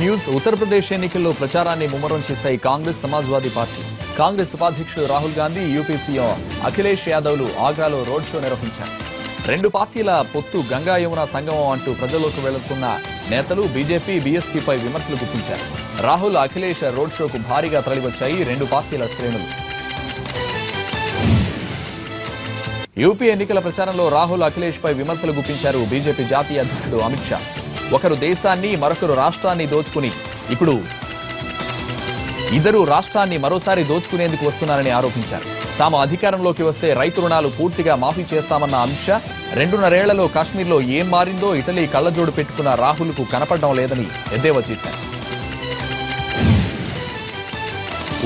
News Uttar Pradesh ఎన్నికల్లో ప్రచారాన్ని ముమ్మరం చేశాయి కాంగ్రెస్ సమాజ్వాదీ పార్టీ. కాంగ్రెస్ ఉపాధ్యక్షుడు రాహుల్ గాంధీ, యూపీ సీఎం అఖిలేష్ యాదవ్లు ఆగ్రాలో రోడ్ షో నిర్వహించారు. రెండు పార్టీల పొత్తు గంగా యమున సంగమం అంటూ ప్రజల్లోకి వెళుతున్న నేతలు బీజేపీ, బీఎస్పీపై విమర్శలు గుప్పించారు. రాహుల్, అఖిలేష్ రోడ్ షోకు భారీగా తరలివచ్చాయి రెండు పార్టీల శ్రేణులు. యూపీ ఎన్నికల ప్రచారంలో రాహుల్, అఖిలేష్ పై విమర్శలు గుప్పించారు బీజేపీ జాతీయ అధ్యక్షుడు అమిత్ షా. ఒకరు దేశాన్ని, మరొకరు రాష్ట్రాన్ని దోచుకుని ఇప్పుడు ఇద్దరు రాష్ట్రాన్ని మరోసారి దోచుకునేందుకు వస్తున్నారని ఆరోపించారు. తాము అధికారంలోకి వస్తే రైతు రుణాలు పూర్తిగా మాఫీ చేస్తామన్న అమిత్ షా 2.5 ఏళ్లలో కాశ్మీర్లో ఏం మారిందో ఇటలీ కళ్లజోడు పెట్టుకున్న రాహుల్కు కనపడడం లేదని ఎద్దేవా చేశారు.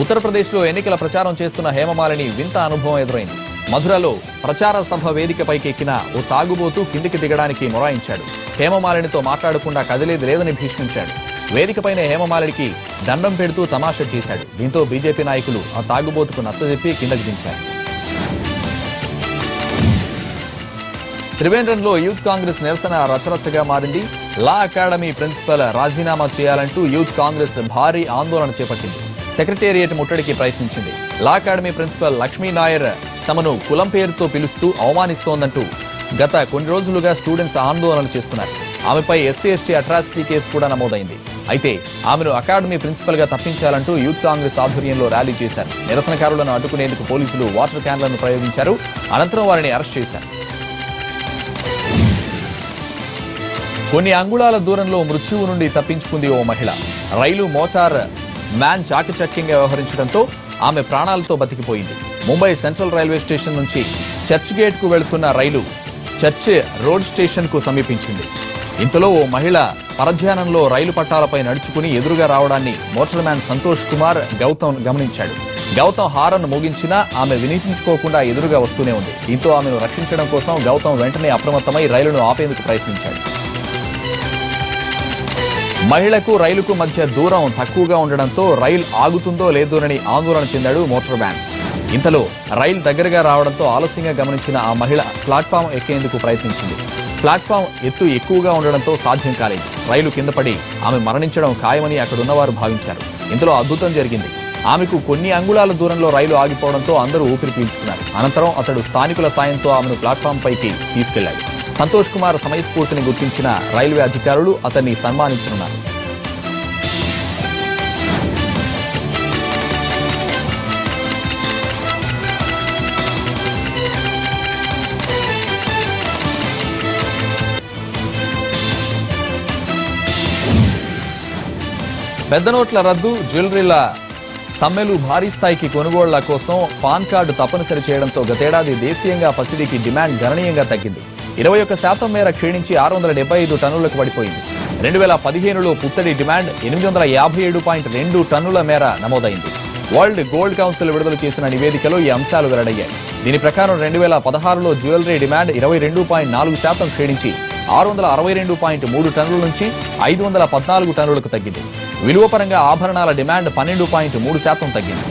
ఉత్తరప్రదేశ్లో ఎన్నికల ప్రచారం చేస్తున్న హేమమాలిని వింత అనుభవం ఎదురైంది. మధురలో ప్రచార సభ వేదికపైకి ఎక్కిన ఓ తాగుబోతూ కిందికి దిగడానికి మొరాయించాడు. హేమమాలినితో మాట్లాడకుండా కదిలేది లేదని భీష్మించాడు. వేదికపైన హేమమాలినికి దండం పెడుతూ తమాషా చేశాడు. దీంతో బీజేపీ నాయకులు ఆ తాగుబోతుకు నచ్చజెప్పి కిందకి దించారు. త్రివేంద్రంలో యూత్ కాంగ్రెస్ నిరసన రచరచగా మారింది. లా అకాడమీ ప్రిన్సిపల్ రాజీనామా చేయాలంటూ యూత్ కాంగ్రెస్ భారీ ఆందోళన చేపట్టింది. సెక్రటేరియట్ ముట్టడికి ప్రయత్నించింది. లా అకాడమీ ప్రిన్సిపల్ లక్ష్మీ నాయర్ తమను కులం పేరుతో పిలుస్తూ అవమానిస్తోందంటూ గత కొన్ని రోజులుగా స్టూడెంట్స్ ఆందోళన చేస్తున్నారు. ఆమెపై ఎస్సీ/ఎస్టీ అట్రాసిటీ కేసు కూడా నమోదైంది. అయితే ఆమెను అకాడమీ ప్రిన్సిపల్ గా తప్పించాలంటూ యూత్ కాంగ్రెస్ ఆధ్వర్యంలో ర్యాలీ చేశారు. నిరసనకారులను అడ్డుకునేందుకు పోలీసులు వాటర్ క్యాన్లను ప్రయోగించారు. అనంతరం వారిని అరెస్ట్ చేశారు. కొన్ని అంగుళాల దూరంలో మృత్యువు నుండి తప్పించుకుంది ఓ మహిళ. రైలు మోటార్ మ్యాన్ చాకచక్యంగా వ్యవహరించడంతో ఆమె ప్రాణాలతో బతికిపోయింది. ముంబై సెంట్రల్ రైల్వే స్టేషన్ నుంచి చర్చ్ గేట్ కు వెళుతున్న రైలు చర్చ్ రోడ్ స్టేషన్ కు సమీపించింది. ఇంతలో ఓ మహిళ పరధ్యానంలో రైలు పట్టాలపై నడుచుకుని ఎదురుగా రావడాన్ని మోటార్ మ్యాన్ సంతోష్ కుమార్ గౌతమ్ గమనించాడు. గౌతమ్ హారన్ మోగించినా ఆమె వినిపించుకోకుండా ఎదురుగా వస్తూనే ఉంది. దీంతో ఆమెను రక్షించడం కోసం గౌతమ్ వెంటనే అప్రమత్తమై రైలును ఆపేందుకు ప్రయత్నించాడు. మహిళకు రైలుకు మధ్య దూరం తక్కువగా ఉండడంతో రైలు ఆగుతుందో లేదోనని ఆందోళన చెందాడు మోటార్ మ్యాన్. ఇంతలో రైలు దగ్గరగా రావడంతో ఆలస్యంగా గమనించిన ఆ మహిళ ప్లాట్ఫామ్ ఎక్కేందుకు ప్రయత్నించింది. ప్లాట్ఫామ్ ఎత్తు ఎక్కువగా ఉండడంతో సాధ్యం కాలేదు. రైలు కింద పడి ఆమె మరణించడం ఖాయమని అక్కడున్నవారు భావించారు. ఇంతలో అద్భుతం జరిగింది. ఆమెకు కొన్ని అంగుళాల దూరంలో రైలు ఆగిపోవడంతో అందరూ ఊపిరి పీల్చుకున్నారు. అనంతరం అతడు స్థానికుల సాయంతో ఆమెను ప్లాట్ఫామ్ పైకి తీసుకెళ్లాడు. సంతోష్ కుమార్ సమయస్ఫూర్తిని గుర్తించిన రైల్వే అధికారులు అతన్ని సన్మానించనున్నారు. పెద్ద నోట్ల రద్దు, జ్యువెలరీల సమ్మెలు, భారీ స్థాయికి కొనుగోళ్ల కోసం పాన్ కార్డు తప్పనిసరి చేయడంతో గతేడాది దేశీయంగా పసిడికి డిమాండ్ గణనీయంగా తగ్గింది. 21% మేర క్షీణించి 675 టన్నులకు పడిపోయింది. 2015లో పుత్తడి డిమాండ్ 857.2 టన్నుల మేర నమోదైంది. వరల్డ్ గోల్డ్ కౌన్సిల్ విడుదల చేసిన నివేదికలో ఈ అంశాలు వెల్లడయ్యాయి. దీని ప్రకారం 2016లో జ్యువెలరీ డిమాండ్ 22.4% క్షీణించి 662.3 టన్నుల నుంచి 514 టన్నులకు తగ్గింది. విలువ పరంగా ఆభరణాల డిమాండ్ 12.3% తగ్గింది.